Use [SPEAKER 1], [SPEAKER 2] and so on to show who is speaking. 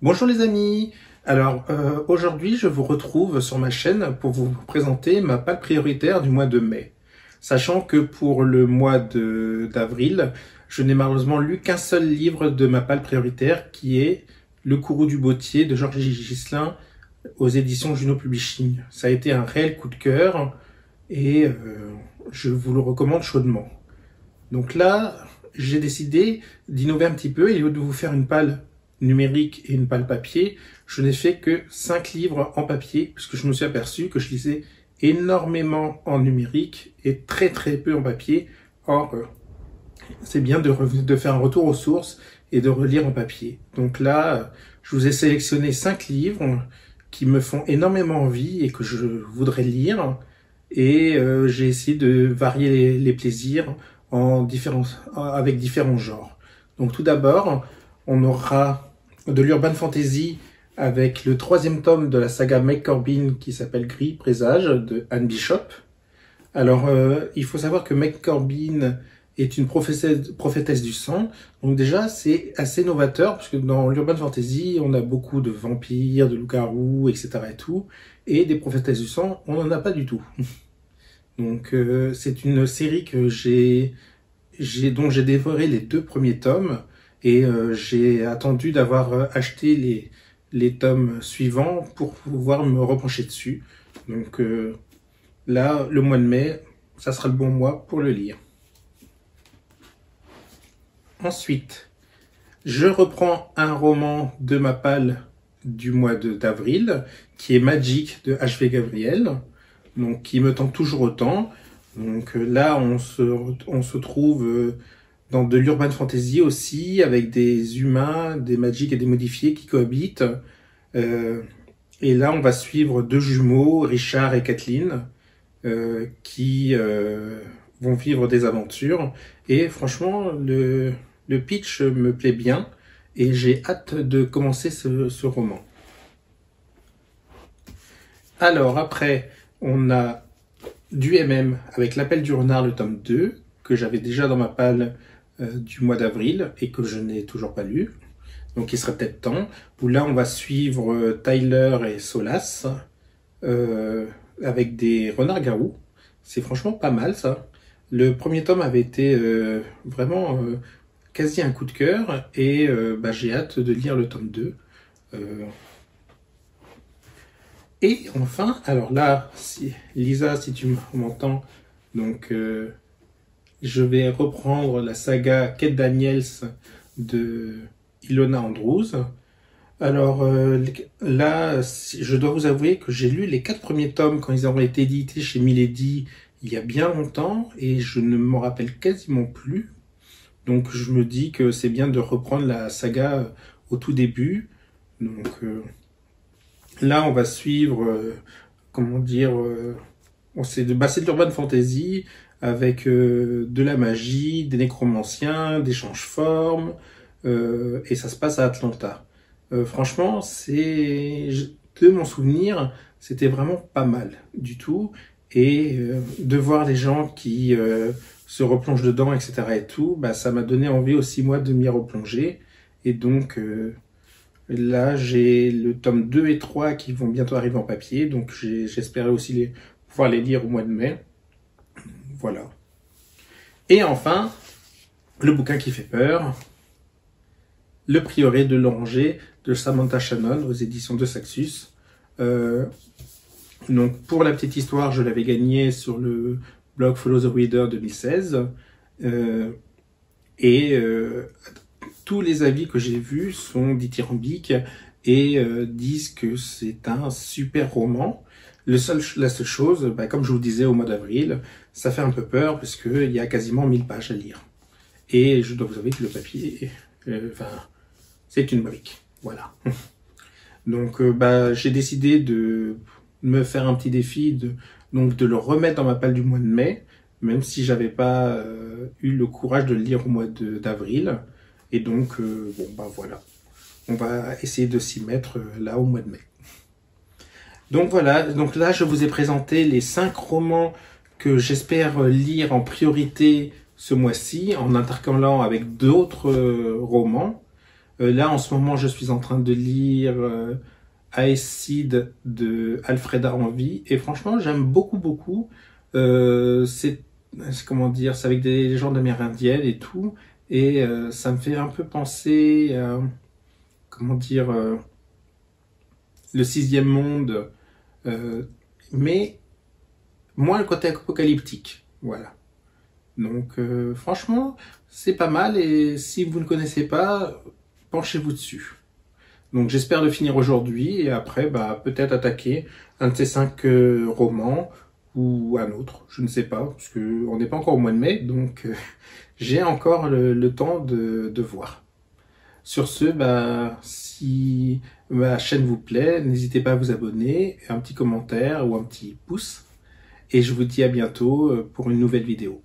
[SPEAKER 1] Bonjour les amis. Alors aujourd'hui je vous retrouve sur ma chaîne pour vous présenter ma palle prioritaire du mois de mai. Sachant que pour le mois d'avril, je n'ai malheureusement lu qu'un seul livre de ma palle prioritaire qui est Le Courroux du Bottier de Georges Ghislain aux éditions Juno Publishing. Ça a été un réel coup de cœur et je vous le recommande chaudement. Donc là, j'ai décidé d'innover un petit peu et au lieu de vous faire une palle numérique et une palle papier, je n'ai fait que 5 livres en papier, puisque je me suis aperçu que je lisais énormément en numérique et très peu en papier. Or, c'est bien de faire un retour aux sources et de relire en papier. Donc là, je vous ai sélectionné 5 livres qui me font énormément envie et que je voudrais lire. Et j'ai essayé de varier les plaisirs avec différents genres. Donc tout d'abord, on aura de l'urban fantasy avec le 3e tome de la saga Meg Corbin qui s'appelle Gris Présage de Anne Bishop. Alors, il faut savoir que Meg Corbin est une prophétesse du sang. Donc déjà, c'est assez novateur parce que dans l'urban fantasy, on a beaucoup de vampires, de loups-garous, etc. et tout. Et des prophétesses du sang, on n'en a pas du tout. Donc c'est une série que dont j'ai dévoré les 2 premiers tomes et j'ai attendu d'avoir acheté les tomes suivants pour pouvoir me repencher dessus. Donc là, le mois de mai, ça sera le bon mois pour le lire. Ensuite, je reprends un roman de ma palle du mois d'avril, qui est Magic de H.V. Gabriel, donc qui me tente toujours autant. Donc là, on se trouve dans de l'urban fantasy aussi, avec des humains, des magiques et des modifiés qui cohabitent. Et là, on va suivre 2 jumeaux, Richard et Kathleen, qui vont vivre des aventures. Et franchement, le pitch me plaît bien et j'ai hâte de commencer ce roman. Alors après, on a du MM avec L'Appel du Renard, le tome 2, que j'avais déjà dans ma palle du mois d'avril et que je n'ai toujours pas lu. Donc il serait peut-être temps. Où là, on va suivre Tyler et Solas avec des renards-garous. C'est franchement pas mal ça. Le premier tome avait été vraiment quasi un coup de cœur et j'ai hâte de lire le tome 2. Et enfin, alors là, Lisa, si tu m'entends, donc je vais reprendre la saga Kate Daniels de Ilona Andrews. Alors là, je dois vous avouer que j'ai lu les 4 premiers tomes quand ils ont été édités chez Milady il y a bien longtemps et je ne m'en rappelle quasiment plus. Donc je me dis que c'est bien de reprendre la saga au tout début. Donc là, on va suivre, comment dire, c'est de l'urban fantasy avec de la magie, des nécromanciens, des change-formes, et ça se passe à Atlanta. Franchement, de mon souvenir, c'était vraiment pas mal du tout. Et de voir les gens qui se replongent dedans, etc. et tout, ça m'a donné envie aussi, moi, de m'y replonger. Et donc là, j'ai le tome 2 et 3 qui vont bientôt arriver en papier, donc j'espérais aussi pouvoir les lire au mois de mai. Voilà. Et enfin, le bouquin qui fait peur, Le Prieuré de l'Oranger de Samantha Shannon aux éditions de Saxus. Donc pour la petite histoire, je l'avais gagné sur le blog Follow the Reader 2016. Tous les avis que j'ai vus sont dithyrambiques et disent que c'est un super roman. La seule chose, comme je vous disais au mois d'avril, ça fait un peu peur parce qu'il y a quasiment 1000 pages à lire. Et je dois vous avouer que le papier, c'est une brique. Voilà. Donc j'ai décidé de me faire un petit défi, de le remettre dans ma palle du mois de mai, même si j'avais pas eu le courage de le lire au mois d'avril. Et donc, voilà. On va essayer de s'y mettre là au mois de mai. Donc voilà, donc là je vous ai présenté les 5 romans que j'espère lire en priorité ce mois-ci, en intercalant avec d'autres romans. Là, en ce moment, je suis en train de lire Aeside de Alfreda Envie, et franchement, j'aime beaucoup, beaucoup. Comment dire, c'est avec des légendes amérindiennes et tout, et ça me fait un peu penser, comment dire, le sixième monde, euh, mais moins le côté apocalyptique. Voilà. Donc, franchement, c'est pas mal, et si vous ne connaissez pas, penchez-vous dessus. Donc j'espère le finir aujourd'hui et après bah peut-être attaquer un de ces 5 romans ou un autre, je ne sais pas, parce que on n'est pas encore au mois de mai, donc j'ai encore le temps de voir. Sur ce, bah si ma chaîne vous plaît, n'hésitez pas à vous abonner, un petit commentaire ou un petit pouce, et je vous dis à bientôt pour une nouvelle vidéo.